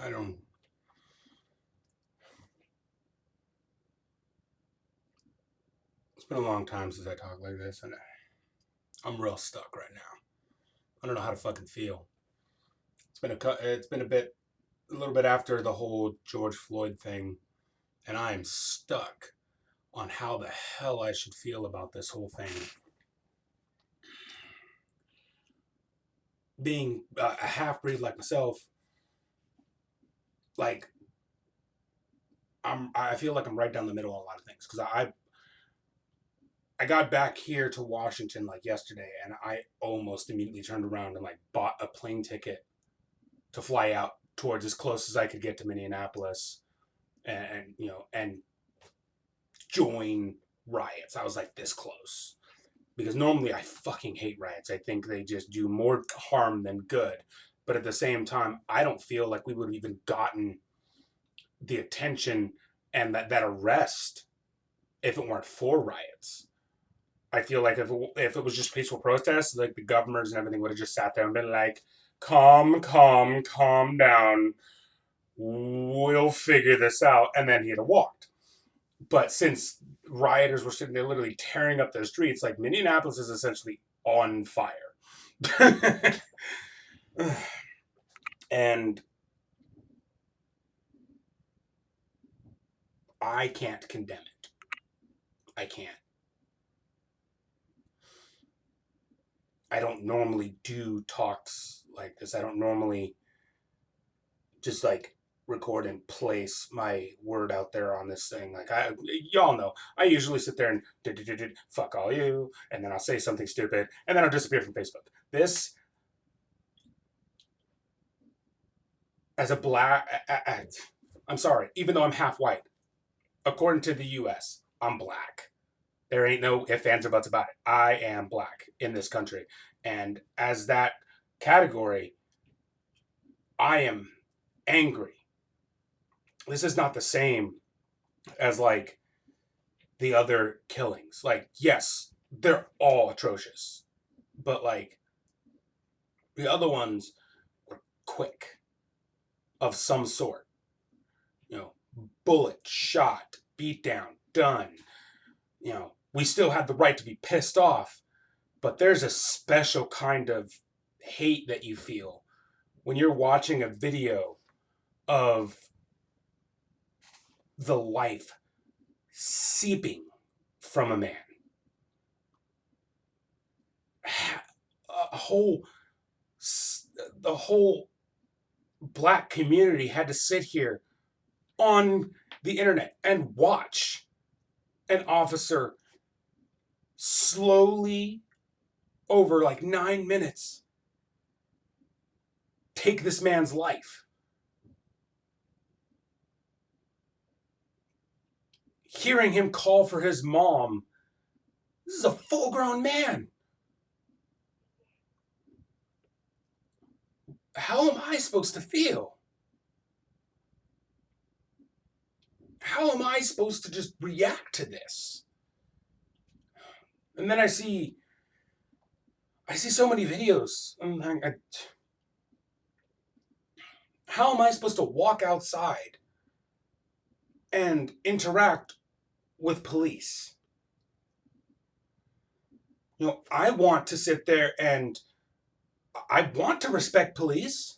I don't. It's been a long time since I talked like this, and I'm real stuck right now. I don't know how to fucking feel. It's been a little bit after the whole George Floyd thing, and I am stuck on how the hell I should feel about this whole thing. Being a half breed like myself, like I feel like I'm right down the middle on a lot of things because I got back here to Washington like yesterday, and I almost immediately turned around and like bought a plane ticket to fly out towards as close as I could get to Minneapolis, and join riots. I was like this close because normally I fucking hate riots. I think they just do more harm than good. But at the same time, I don't feel like we would have even gotten the attention and that arrest if it weren't for riots. I feel like if it was just peaceful protests, like the governors and everything would have just sat there and been like, calm down. We'll figure this out. And then he'd have walked. But since rioters were sitting there literally tearing up the streets, like Minneapolis is essentially on fire. And I can't condemn it. I can't. I don't normally do talks like this. I don't normally just like record and place my word out there on this thing. Like y'all know, I usually sit there and fuck all you, and then I'll say something stupid, and then I'll disappear from Facebook. This, as a black, I'm sorry, even though I'm half white, according to the U.S., I'm black. There ain't no ifs, ands, or buts about it. I am black in this country, and as that category, I am angry. This is not the same as like the other killings. Like, yes, they're all atrocious, but like the other ones were quick of some sort. You know, bullet, shot, beat down, done. We still have the right to be pissed off, but there's a special kind of hate that you feel when you're watching a video of the life seeping from a man. A whole the whole black community had to sit here on the internet and watch an officer slowly over like 9 minutes take this man's life. Hearing him call for his mom, this is a full grown man. How am I supposed to feel? How am I supposed to just react to this? And then I see so many videos. How am I supposed to walk outside and interact with police? I want to sit there and I want to respect police,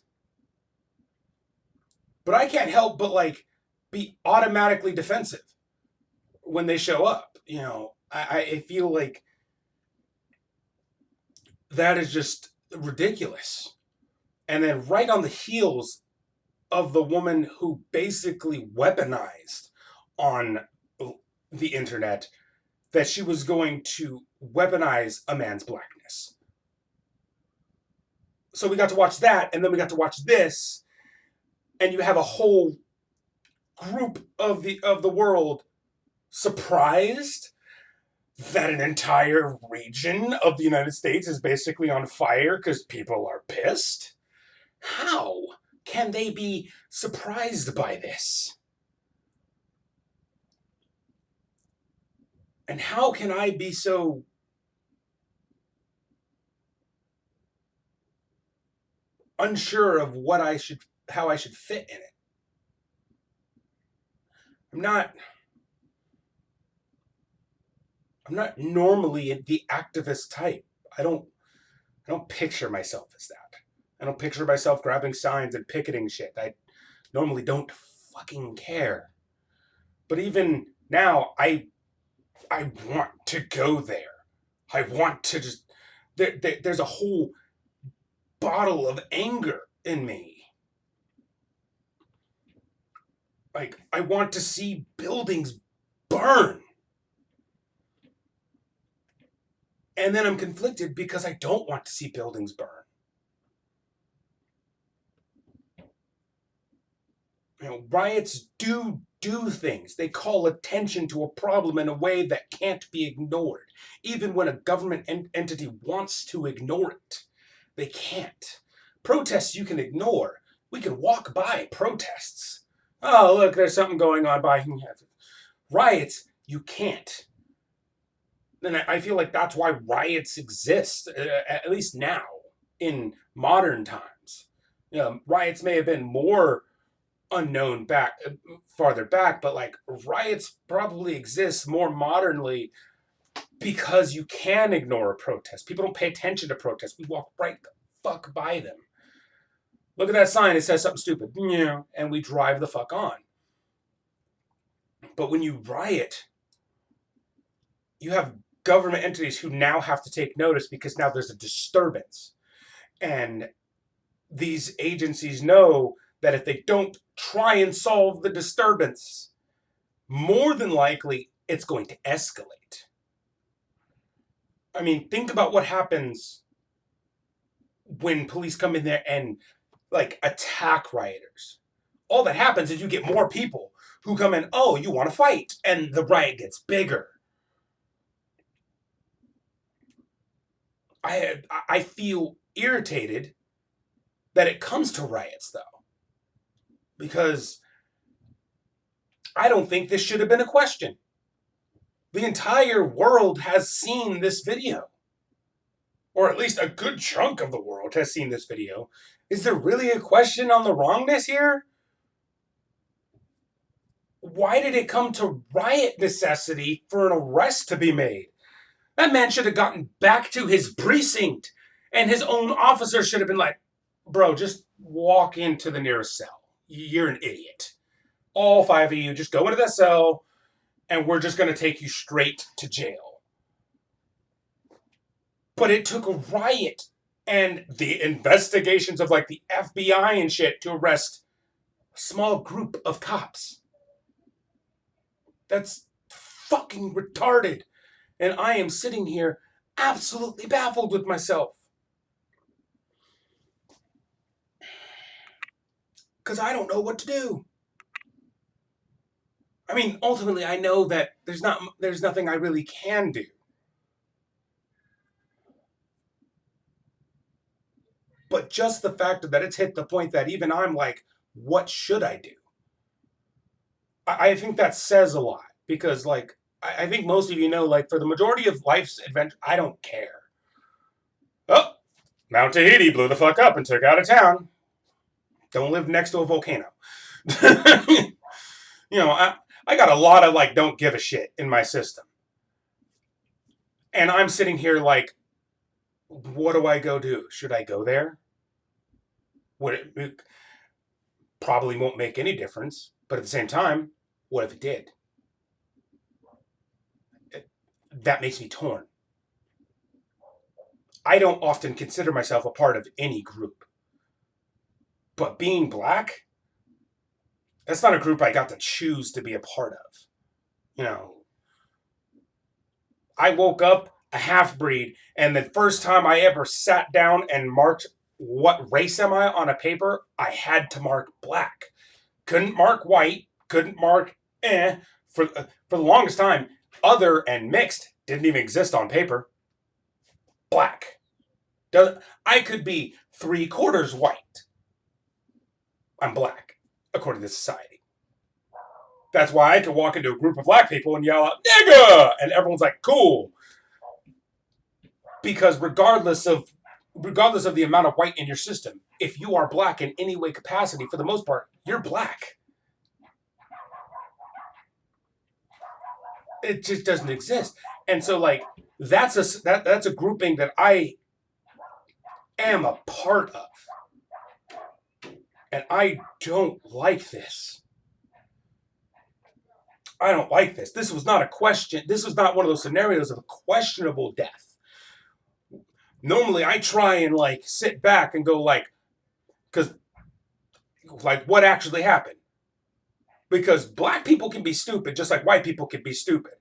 but I can't help but like be automatically defensive when they show up. I feel like that is just ridiculous. And then right on the heels of the woman who basically weaponized on the internet that she was going to weaponize a man's blackness. So we got to watch that, and then we got to watch this, and you have a whole group of the world surprised that an entire region of the United States is basically on fire because people are pissed. How can they be surprised by this? And how can I be so unsure of how I should fit in it? I'm not I'm not normally the activist type. I don't I don't picture myself as that. I don't picture myself grabbing signs and picketing shit. I normally don't fucking care. But even now, I want to go there. I want to just there's a whole bottle of anger in me. Like I want to see buildings burn. And then I'm conflicted because I don't want to see buildings burn. Riots do things. They call attention to a problem in a way that can't be ignored. Even when a government entity wants to ignore it, they can't. Protests you can ignore. We can walk by protests. Oh, look, there's something going on by. Riots, you can't. And I feel like that's why riots exist, at least now, in modern times. Riots may have been more unknown farther back, but like riots probably exist more modernly because you can ignore a protest. People don't pay attention to protests. We walk right the fuck by them. Look at that sign, it says something stupid, and we drive the fuck on. But when you riot, you have government entities who now have to take notice because now there's a disturbance. And these agencies know that if they don't try and solve the disturbance, more than likely it's going to escalate. I mean, think about what happens when police come in there and like attack rioters. All that happens is you get more people who come in, oh, you want to fight, and the riot gets bigger. I feel irritated that it comes to riots, though, because I don't think this should have been a question. The entire world has seen this video, or at least a good chunk of the world has seen this video. Is there really a question on the wrongness here? Why did it come to riot necessity for an arrest to be made? That man should have gotten back to his precinct, and his own officer should have been like, bro, just walk into the nearest cell. You're an idiot. All 5 of you, just go into the cell, and we're just going to take you straight to jail. But it took a riot and the investigations of like the FBI and shit to arrest a small group of cops. That's fucking retarded. And I am sitting here absolutely baffled with myself. Because I don't know what to do. I mean, ultimately, I know that there's nothing I really can do. But just the fact that it's hit the point that even I'm like, what should I do? I think that says a lot. Because, like, I think most of you know, like, for the majority of life's adventure, I don't care. Oh, Mount Tahiti blew the fuck up and took out of town. Don't live next to a volcano. I got a lot of, like, don't give a shit in my system. And I'm sitting here like, what do I go do? Should I go there? It probably won't make any difference. But at the same time, what if it did? That makes me torn. I don't often consider myself a part of any group. But being black, that's not a group I got to choose to be a part of. I woke up a half-breed, and the first time I ever sat down and marked what race am I on a paper, I had to mark black. Couldn't mark white, couldn't mark For the longest time, other and mixed didn't even exist on paper. Black. I could be 3/4 white. I'm black, according to society. That's why I could walk into a group of black people and yell out, nigga! And everyone's like, cool. Because regardless of the amount of white in your system, if you are black in any way capacity, for the most part, you're black. It just doesn't exist. And so like that's a grouping that I am a part of. And I don't like this. I don't like this. This was not a question. This was not one of those scenarios of a questionable death. Normally I try and like sit back and go like, because like what actually happened? Because black people can be stupid just like white people can be stupid.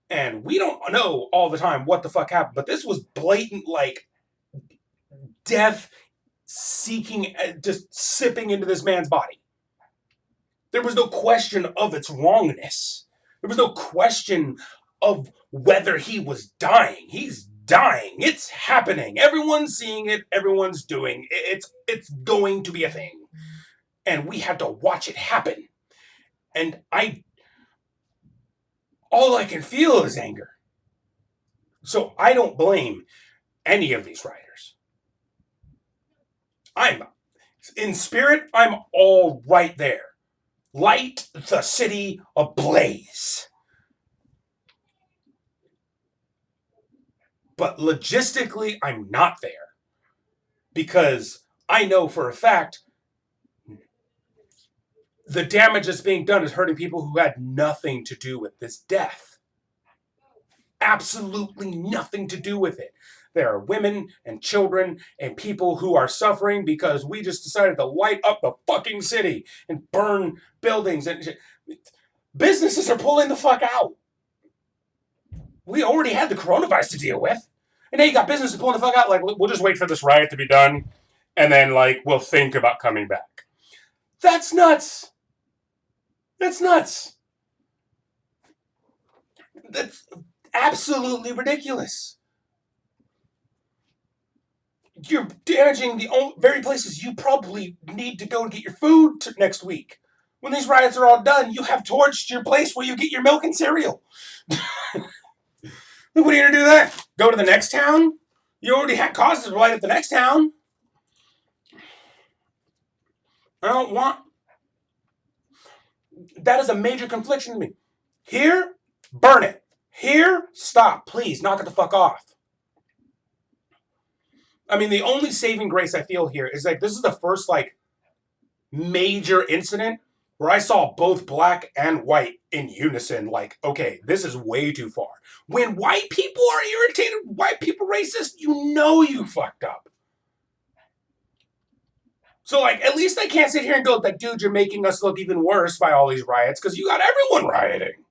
And we don't know all the time what the fuck happened. But this was blatant like death seeking, just sipping into this man's body. There was no question of its wrongness. There was no question of whether he was dying. He's dying. It's happening. Everyone's seeing it. Everyone's doing it. It's going to be a thing. And we had to watch it happen. And all I can feel is anger. So I don't blame any of these writers. I'm in spirit, I'm all right there. Light the city ablaze. But logistically, I'm not there. Because I know for a fact the damage that's being done is hurting people who had nothing to do with this death. Absolutely nothing to do with it. There are women and children and people who are suffering because we just decided to light up the fucking city and burn buildings. And businesses are pulling the fuck out. We already had the coronavirus to deal with. And now you got businesses pulling the fuck out. Like, we'll just wait for this riot to be done. And then, like, we'll think about coming back. That's nuts. That's nuts. That's absolutely ridiculous. You're damaging the very places you probably need to go to get your food next week. When these riots are all done, you have torched your place where you get your milk and cereal. What are you going to do then? Go to the next town? You already had causes to light up the next town. I don't want... That is a major confliction to me. Here, burn it. Here, stop. Please, knock it the fuck off. I mean, the only saving grace I feel here is like this is the first like major incident where I saw both black and white in unison. Like, okay, this is way too far. When white people are irritated, white people racist, you know you fucked up. So like, at least I can't sit here and go like, dude, you're making us look even worse by all these riots because you got everyone rioting.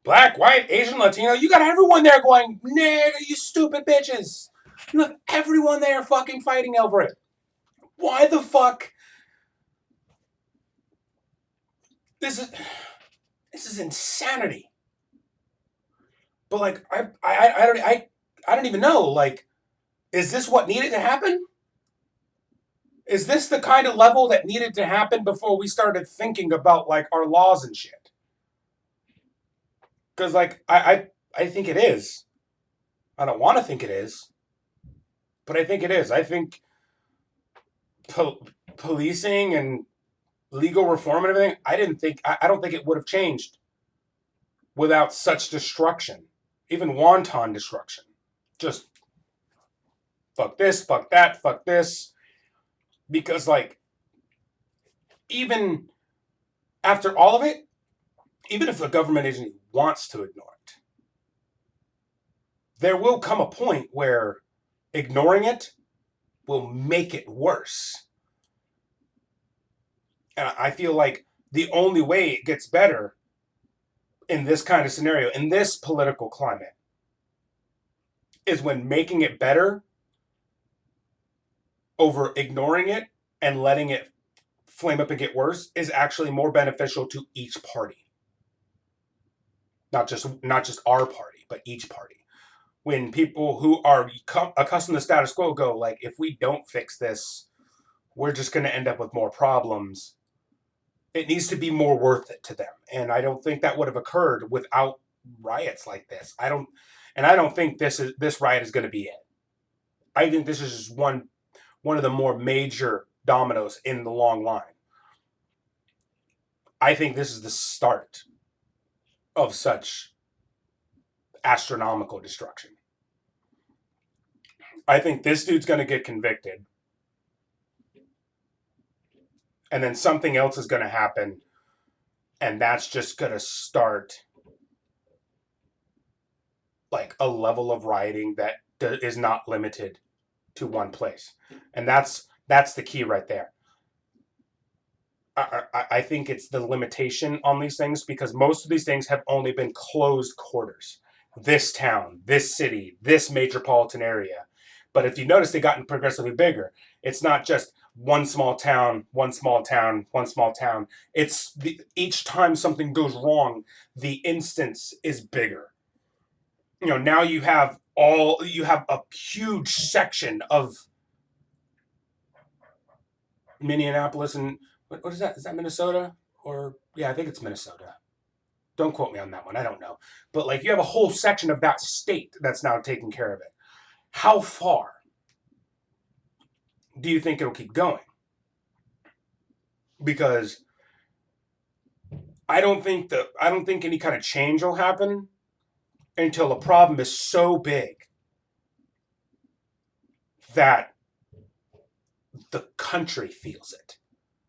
Black, white, Asian, Latino, you got everyone there going, nigga, you stupid bitches. You have everyone there fucking fighting over it. Why the fuck? This is insanity. But like, I don't even know. Like, is this what needed to happen? Is this the kind of level that needed to happen before we started thinking about like our laws and shit? Because like, I think it is. I don't want to think it is, but I think it is. I think policing and legal reform and everything, I don't think it would have changed without such destruction, even wanton destruction. Just fuck this, fuck that, fuck this. Because like, even after all of it, even if the government agency wants to ignore it, there will come a point where ignoring it will make it worse. And I feel like the only way it gets better in this kind of scenario, in this political climate, is when making it better over ignoring it and letting it flame up and get worse is actually more beneficial to each party. Not just our party, but each party. When people who are accustomed to status quo go like, if we don't fix this, we're just going to end up with more problems. It needs to be more worth it to them. And I don't think that would have occurred without riots like this. I don't think this riot is going to be it. I think this is just one of the more major dominoes in the long line. I think this is the start of such astronomical destruction. I think this dude's going to get convicted, and then something else is going to happen, and that's just going to start like a level of rioting that is not limited to one place, and that's the key right there. I think it's the limitation on these things because most of these things have only been closed quarters. This town, this city, this metropolitan area. But if you notice, they've gotten progressively bigger. It's not just one small town, one small town, one small town. Each time something goes wrong, the instance is bigger. Now you have a huge section of Minneapolis and what is that? Is that Minnesota? Or yeah, I think it's Minnesota. Don't quote me on that one. I don't know. But like you have a whole section of that state that's now taking care of it. How far do you think it'll keep going? Because I don't think any kind of change will happen until a problem is so big that the country feels it.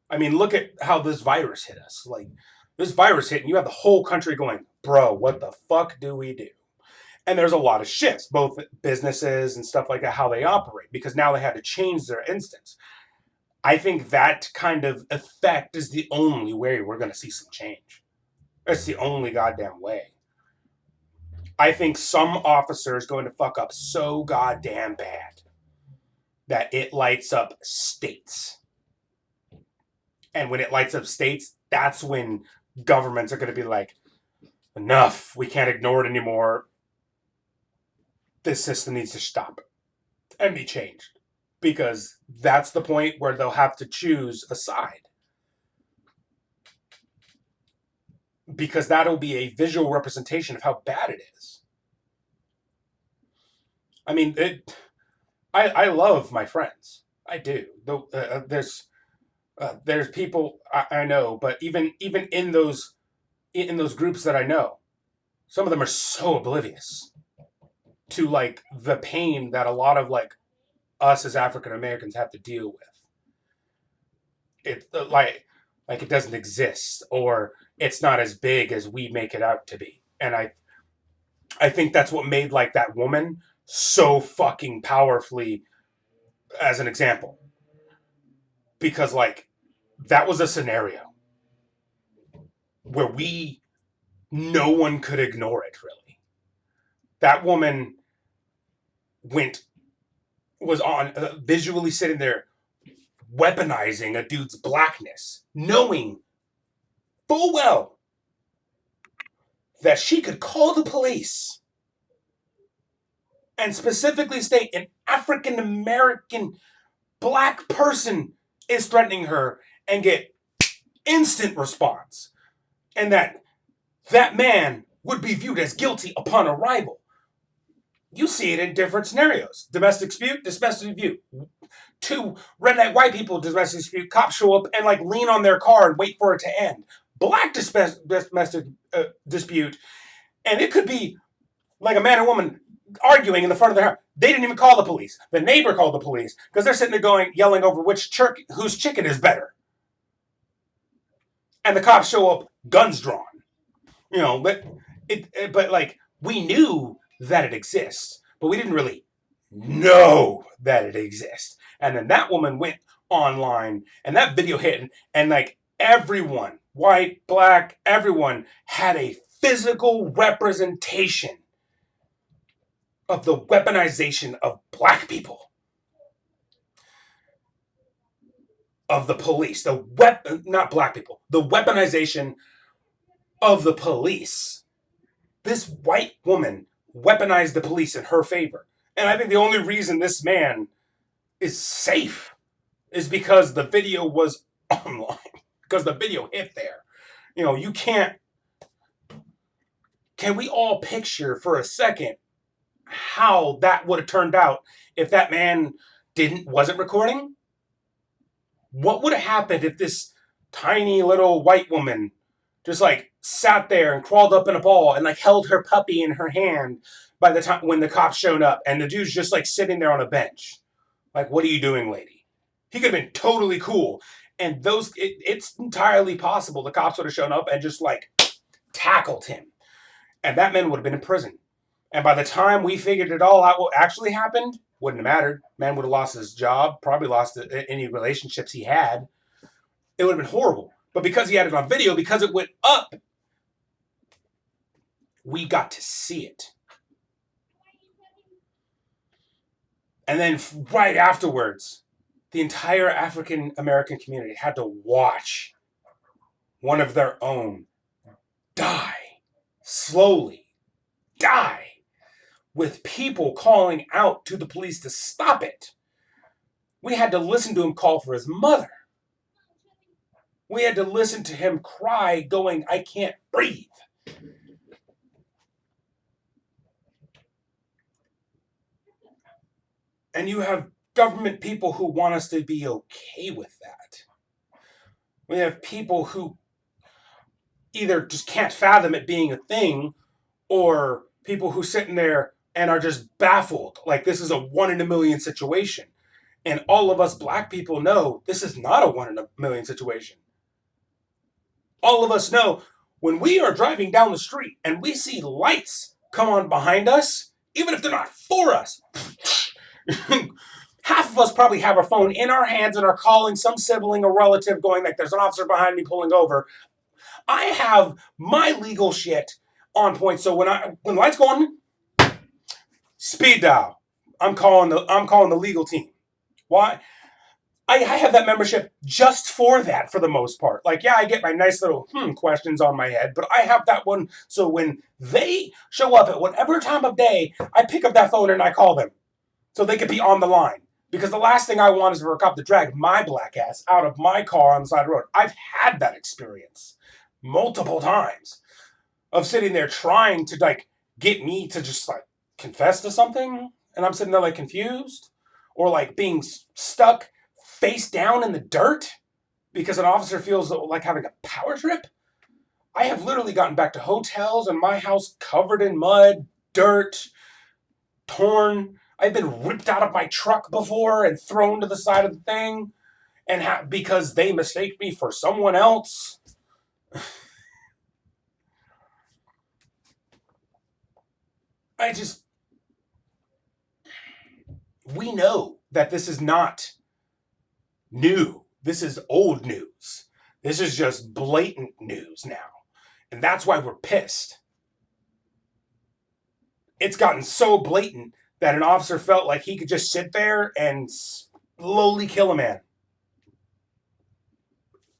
I mean, look at how this virus hit us. Like this virus hit, and you have the whole country going, "Bro, what the fuck do we do?" And there's a lot of shifts, both businesses and stuff like that, how they operate, because now they had to change their instance. I think that kind of effect is the only way we're going to see some change. That's the only goddamn way. I think some officer is going to fuck up so goddamn bad that it lights up states. And when it lights up states, that's when governments are going to be like, enough, we can't ignore it anymore. This system needs to stop and be changed. Because that's the point where they'll have to choose a side. Because that'll be a visual representation of how bad it is. I mean, I love my friends. I do. There's people I know, but even in those groups that I know, some of them are so oblivious to like the pain that a lot of like us as African Americans have to deal with. It like it doesn't exist or it's not as big as we make it out to be. And I think that's what made like that woman so fucking powerfully as an example. Because like that was a scenario where no one could ignore it really. That woman was on visually sitting there weaponizing a dude's blackness, knowing full well that she could call the police and specifically state an African American black person is threatening her and get instant response, and that man would be viewed as guilty upon arrival. You see it in different scenarios. Domestic dispute. Two redneck white people, domestic dispute, cops show up and like lean on their car and wait for it to end. Black domestic dispute, and it could be like a man and woman arguing in the front of their house. They didn't even call the police. The neighbor called the police because they're sitting there yelling over whose chicken is better. And the cops show up, guns drawn. But like we knew that it exists, but we didn't really know that it exists. And then that woman went online and that video hit and like everyone, white, black, everyone had a physical representation of the weaponization of black people, of the police, not black people, the weaponization of the police. This white woman weaponized the police in her favor. And I think the only reason this man is safe is because the video was online, because the video hit there. You can't. Can we all picture for a second how that would have turned out if that man wasn't recording? What would have happened if this tiny little white woman just like sat there and crawled up in a ball and like held her puppy in her hand by the time when the cops showed up, and the dude's just like sitting there on a bench. Like, what are you doing, lady? He could have been totally cool. And it's entirely possible the cops would have shown up and just like tackled him. And that man would have been in prison. And by the time we figured it all out, what actually happened wouldn't have mattered. Man would have lost his job, probably lost any relationships he had. It would have been horrible. But because he had it on video, because it went up, we got to see it. And then right afterwards, the entire African American community had to watch one of their own die, slowly die, with people calling out to the police to stop it. We had to listen to him call for his mother. We had to listen to him cry, going, I can't breathe. And you have government people who want us to be okay with that. We have people who either just can't fathom it being a thing, or people who sitting there and are just baffled, like this is a 1 in a million situation. And all of us black people know this is not a 1 in a million situation. All of us know when we are driving down the street and we see lights come on behind us, even if they're not for us, half of us probably have our phone in our hands and are calling some sibling or relative going like, there's an officer behind me pulling over. I have my legal shit on point. So when lights go on, speed dial. I'm calling the legal team. Why? I have that membership just for that, for the most part. Like, yeah, I get my nice little questions on my head, but I have that one. So when they show up at whatever time of day, I pick up that phone and I call them so they could be on the line. Because the last thing I want is for a cop to drag my black ass out of my car on the side of the road. I've had that experience multiple times of sitting there trying to like get me to just like confess to something, and I'm sitting there like confused, or like being stuck face down in the dirt because an officer feels like having a power trip. I have literally gotten back to hotels and my house covered in mud, dirt, torn. I've been ripped out of my truck before and thrown to the side of the thing, and because they mistake me for someone else. We know that this is not new. This is old news. This is just blatant news now. And that's why we're pissed. It's gotten so blatant that an officer felt like he could just sit there and slowly kill a man.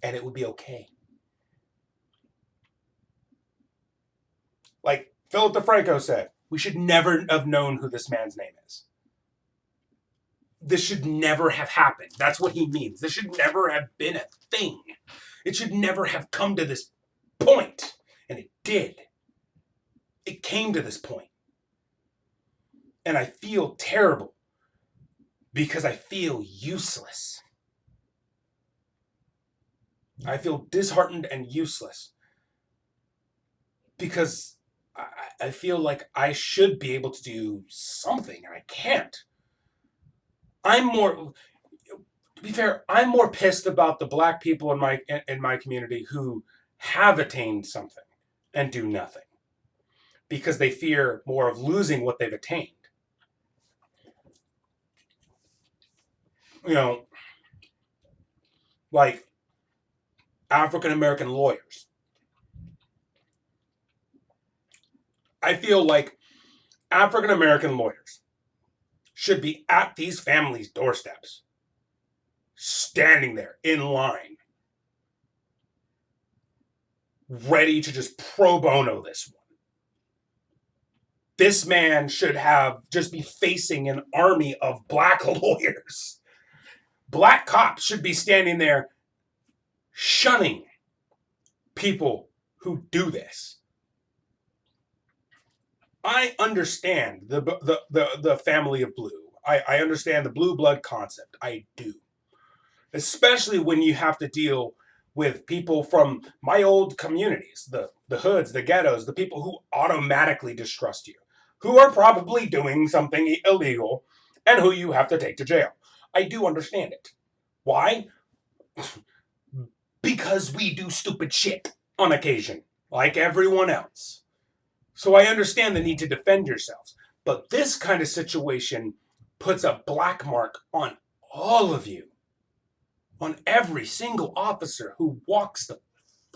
And it would be okay. Like Philip DeFranco said, we should never have known who this man's name is. This should never have happened. That's what he means. This should never have been a thing. It should never have come to this point. And it did. It came to this point. And I feel terrible because I feel useless. I feel disheartened and useless because I feel like I should be able to do something and I can't. To be fair, I'm more pissed about the black people in my community who have attained something and do nothing because they fear more of losing what they've attained. You know, like African American lawyers. I feel like African American lawyers should be at these families' doorsteps, standing there in line, ready to just pro bono this one. This man should just be facing an army of black lawyers. Black cops should be standing there shunning people who do this. I understand the family of blue. I understand the blue blood concept. I do. Especially when you have to deal with people from my old communities, the hoods, the ghettos, the people who automatically distrust you, who are probably doing something illegal and who you have to take to jail. I do understand it. Why? Because we do stupid shit on occasion, like everyone else. So I understand the need to defend yourselves. But this kind of situation puts a black mark on all of you, on every single officer who walks the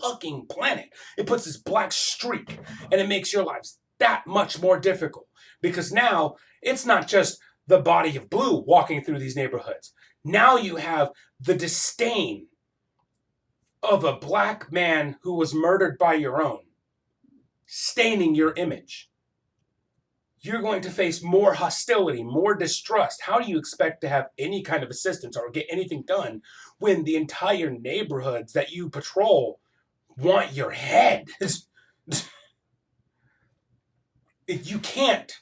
fucking planet. It puts this black streak, and it makes your lives that much more difficult. Because now it's not just the body of blue walking through these neighborhoods. Now you have the disdain of a black man who was murdered by your own staining your image. You're going to face more hostility, more distrust. How do you expect to have any kind of assistance or get anything done when the entire neighborhoods that you patrol want your head? You can't.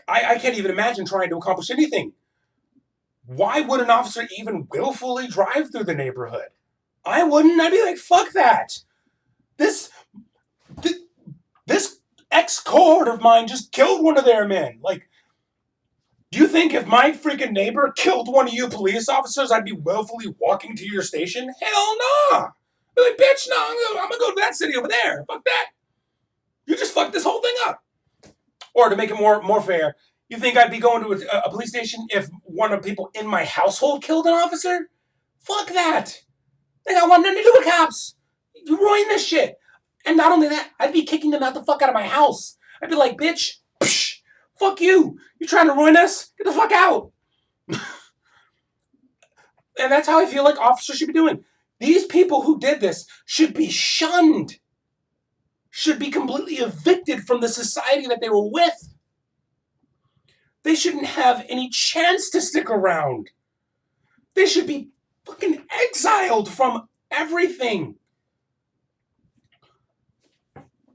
I can't even imagine trying to accomplish anything. Why would an officer even willfully drive through the neighborhood? I wouldn't. I'd be like, fuck that. This ex-cohort of mine just killed one of their men. Like, do you think if my freaking neighbor killed one of you police officers, I'd be willfully walking to your station? Hell no! Nah. Like, bitch, no, I'm gonna go to that city over there. Fuck that. You just fucked this whole thing up. Or to make it more fair, you think I'd be going to a police station if one of the people in my household killed an officer? Fuck that. They got one nothing to do with cops. You ruined this shit. And not only that, I'd be kicking them out the fuck out of my house. I'd be like, bitch, psh, fuck you. You trying to ruin us? Get the fuck out. And that's how I feel like officers should be doing. These people who did this should be shunned. Should be completely evicted from the society that they were with. They shouldn't have any chance to stick around. They should be fucking exiled from everything.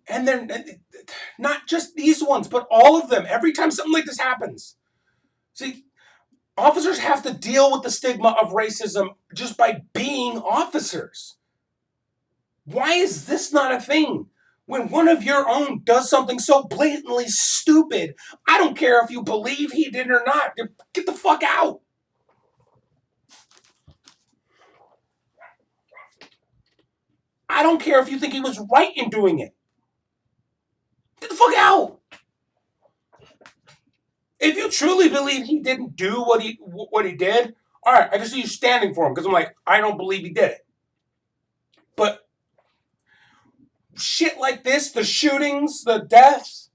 And they're not just these ones, but all of them. Every time something like this happens. See, officers have to deal with the stigma of racism just by being officers. Why is this not a thing? When one of your own does something so blatantly stupid, I don't care if you believe he did or not. Get the fuck out. I don't care if you think he was right in doing it. Get the fuck out. If you truly believe he didn't do what he did, all right, I can see you standing for him because I'm like, I don't believe he did it. But shit like this, the shootings, the deaths,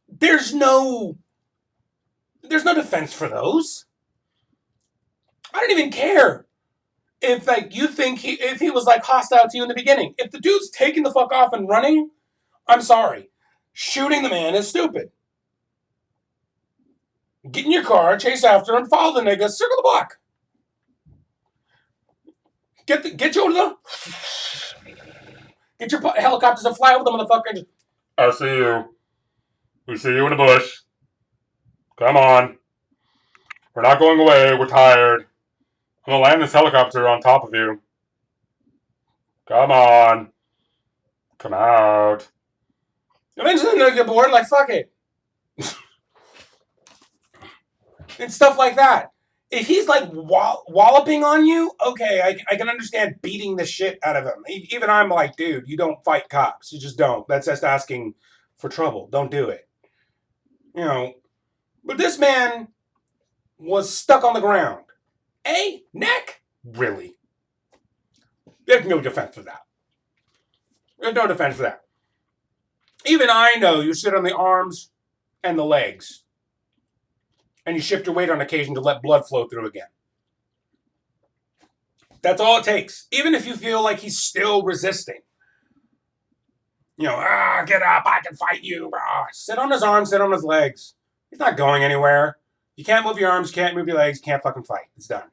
there's no defense for those. I don't even care if like you think if he was like hostile to you in the beginning. If the dude's taking the fuck off and running, I'm sorry. Shooting the man is stupid. Get in your car, chase after him, follow the nigga, circle the block. Get your helicopters and fly over the motherfucker. I see you. We see you in the bush. Come on. We're not going away. We're tired. I'm gonna land this helicopter on top of you. Come on. Come out. Eventually they'll get bored, like, fuck it. And stuff like that. If he's like walloping on you, okay, I can understand beating the shit out of him. Even I'm like, dude, you don't fight cops. You just don't. That's just asking for trouble. Don't do it. You know, but this man was stuck on the ground. Neck? Really? There's no defense for that. There's no defense for that. Even I know you sit on the arms and the legs. And you shift your weight on occasion to let blood flow through again. That's all it takes. Even if you feel like he's still resisting. You know, get up, I can fight you. Sit on his arms, sit on his legs. He's not going anywhere. You can't move your arms, can't move your legs, can't fucking fight. It's done.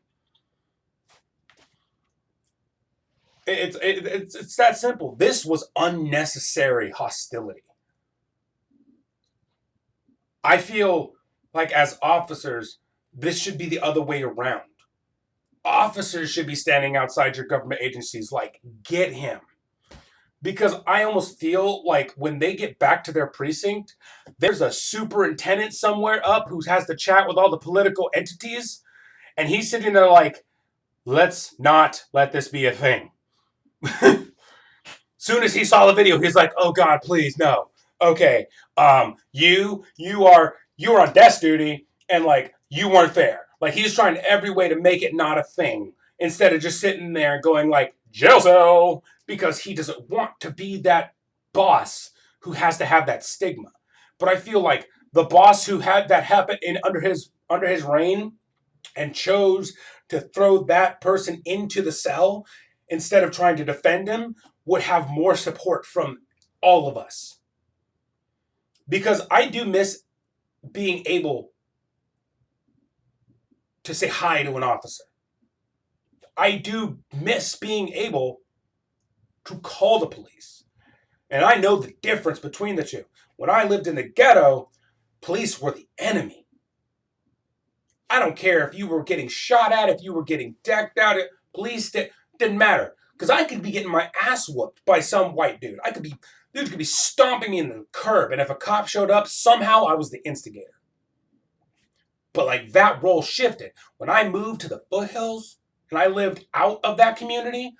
It's that simple. This was unnecessary hostility. I feel like as officers, this should be the other way around. Officers should be standing outside your government agencies like, get him. Because I almost feel like when they get back to their precinct, there's a superintendent somewhere up who has to chat with all the political entities, and he's sitting there like, let's not let this be a thing. Soon as he saw the video, he's like, oh God, please, no. Okay, you were on desk duty, and like you weren't there. Like he's trying every way to make it not a thing instead of just sitting there going like jail cell, because he doesn't want to be that boss who has to have that stigma. But I feel like the boss who had that happen in under his reign and chose to throw that person into the cell instead of trying to defend him would have more support from all of us. Because I do miss being able to say hi to an officer. I do miss being able to call the police. And I know the difference between the two. When I lived in the ghetto, police were the enemy. I don't care if you were getting shot at, if you were getting decked out, police didn't matter. Because I could be getting my ass whooped by some white dude. Dudes could be stomping me in the curb, and if a cop showed up, somehow I was the instigator. But like that role shifted. When I moved to the foothills and I lived out of that community,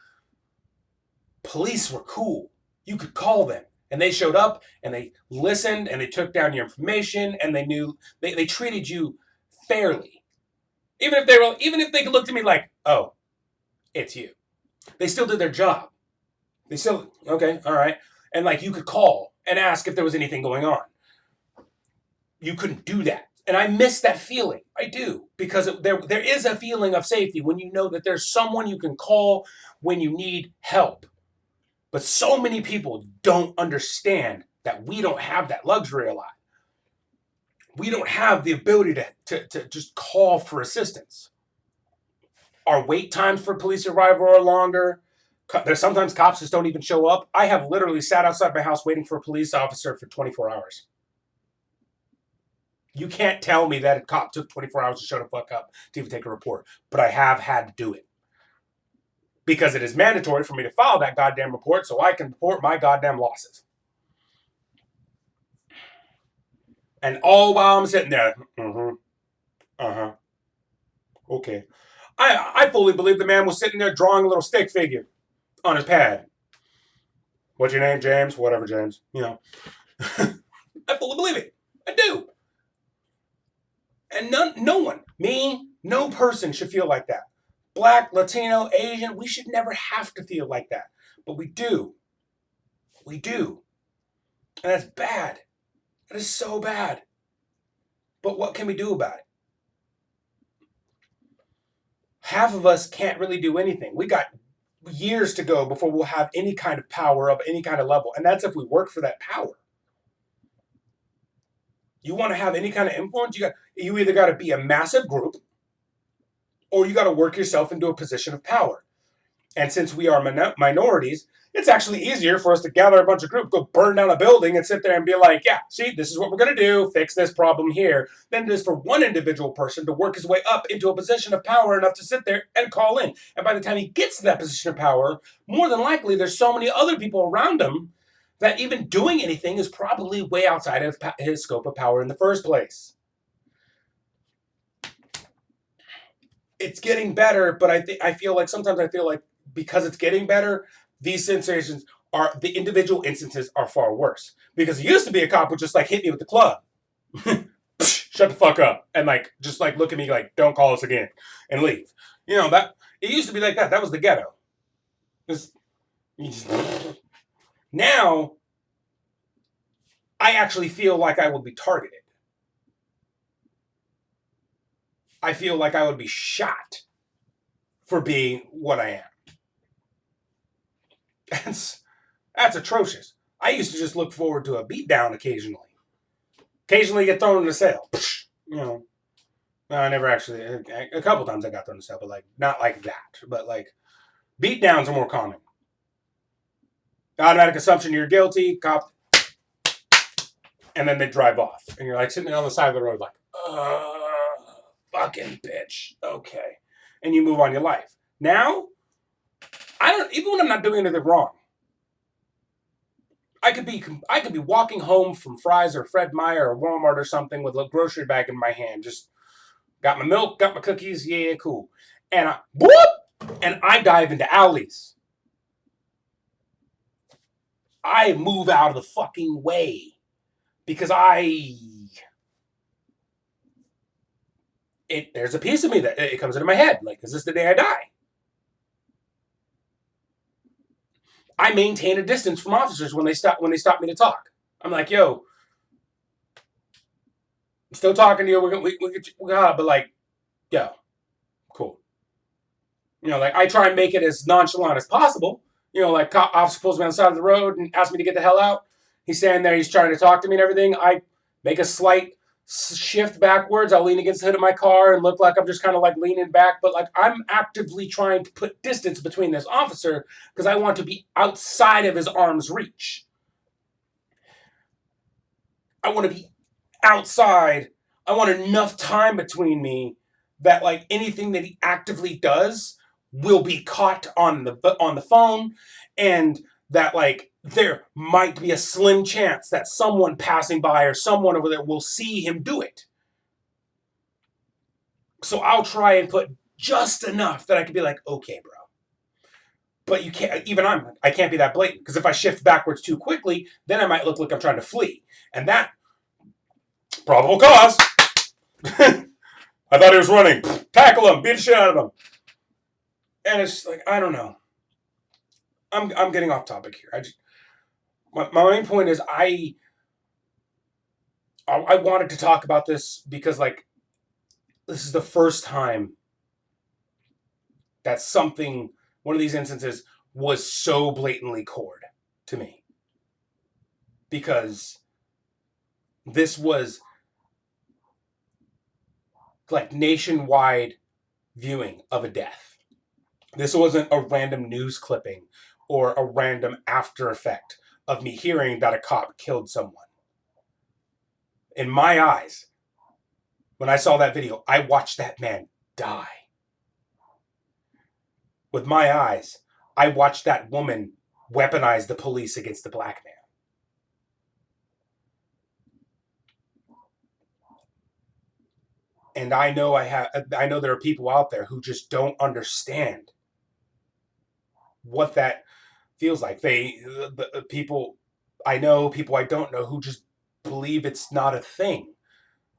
police were cool. You could call them and they showed up and they listened and they took down your information and they treated you fairly. Even if they looked at me like, oh, it's you. They still did their job. They still, okay, all right. And like you could call and ask if there was anything going on. You couldn't do that. And I miss that feeling. I do. Because there is a feeling of safety when you know that there's someone you can call when you need help. But so many people don't understand that we don't have that luxury a lot. We don't have the ability to just call for assistance. Our wait times for police arrival are longer. There's sometimes cops just don't even show up. I have literally sat outside my house waiting for a police officer for 24 hours. You can't tell me that a cop took 24 hours to show the fuck up to even take a report. But I have had to do it. Because it is mandatory for me to file that goddamn report so I can report my goddamn losses. And all while I'm sitting there, okay. I fully believe the man was sitting there drawing a little stick figure on his pad. What's your name, James? Whatever, James. You know. I fully believe it. I do. And no one, me, no person should feel like that. Black, Latino, Asian, we should never have to feel like that. But we do. We do. And that's bad. That is so bad. But what can we do about it? Half of us can't really do anything. We got years to go before we'll have any kind of power of any kind of level. And that's if we work for that power. You want to have any kind of influence, you either got to be a massive group or you got to work yourself into a position of power. And since we are minorities, it's actually easier for us to gather a bunch of groups, go burn down a building and sit there and be like, yeah, see, this is what we're going to do, fix this problem here, than it is for one individual person to work his way up into a position of power enough to sit there and call in. And by the time he gets to that position of power, more than likely there's so many other people around him that even doing anything is probably way outside of his scope of power in the first place. It's getting better, but I feel like because it's getting better, these sensations the individual instances are far worse. Because it used to be a cop would just like hit me with the club. Shut the fuck up. And like just like look at me like, don't call us again and leave. You know, that it used to be like that. That was the ghetto. Now I actually feel like I would be targeted. I feel like I would be shot for being what I am. That's atrocious. I used to just look forward to a beatdown occasionally. Occasionally get thrown in a cell. You know, I never actually. A couple times I got thrown in a cell, but like not like that. But like beatdowns are more common. Automatic assumption you're guilty, cop, and then they drive off, and you're like sitting there on the side of the road, like, fucking bitch. Okay. and you move on your life. Now, I don't, even when I'm not doing anything wrong, I could be walking home from Fry's or Fred Meyer or Walmart or something with a grocery bag in my hand, just got my milk, got my cookies, yeah, cool. And I dive into alleys. I move out of the fucking way because there's a piece of me that it comes into my head. Like, is this the day I die? I maintain a distance from officers when they stop me to talk. I'm like, yo, I'm still talking to you. But like, yo, cool. Like I try and make it as nonchalant as possible. Like officer pulls me on the side of the road and asks me to get the hell out. He's standing there. He's trying to talk to me and everything. I make a slight shift backwards. I'll lean against the hood of my car and look like I'm just kind of like leaning back. But like I'm actively trying to put distance between this officer because I want to be outside of his arm's reach. I want to be outside. I want enough time between me that like anything that he actively does will be caught on the phone, and that like there might be a slim chance that someone passing by or someone over there will see him do it. So I'll try and put just enough that I can be like, okay, bro. But you can't. I can't be that blatant because if I shift backwards too quickly, then I might look like I'm trying to flee, and that probable cause. I thought he was running. Tackle him. Beat the shit out of him. And it's like, I don't know. I'm getting off topic here. My main point is I wanted to talk about this because like this is the first time that one of these instances was so blatantly cord to me. Because this was like nationwide viewing of a death. This wasn't a random news clipping or a random after effect of me hearing that a cop killed someone. In my eyes, when I saw that video, I watched that man die. With my eyes, I watched that woman weaponize the police against the black man. And I know there are people out there who just don't understand what that feels like. People I know, people I don't know, who just believe it's not a thing.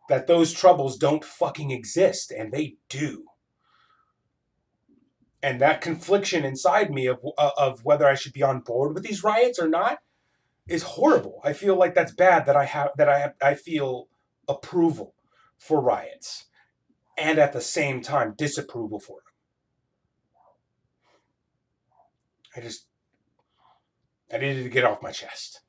That those troubles don't fucking exist, and they do. And that confliction inside me of whether I should be on board with these riots or not is horrible. I feel like that's bad that I feel approval for riots and at the same time disapproval for them. I needed to get off my chest.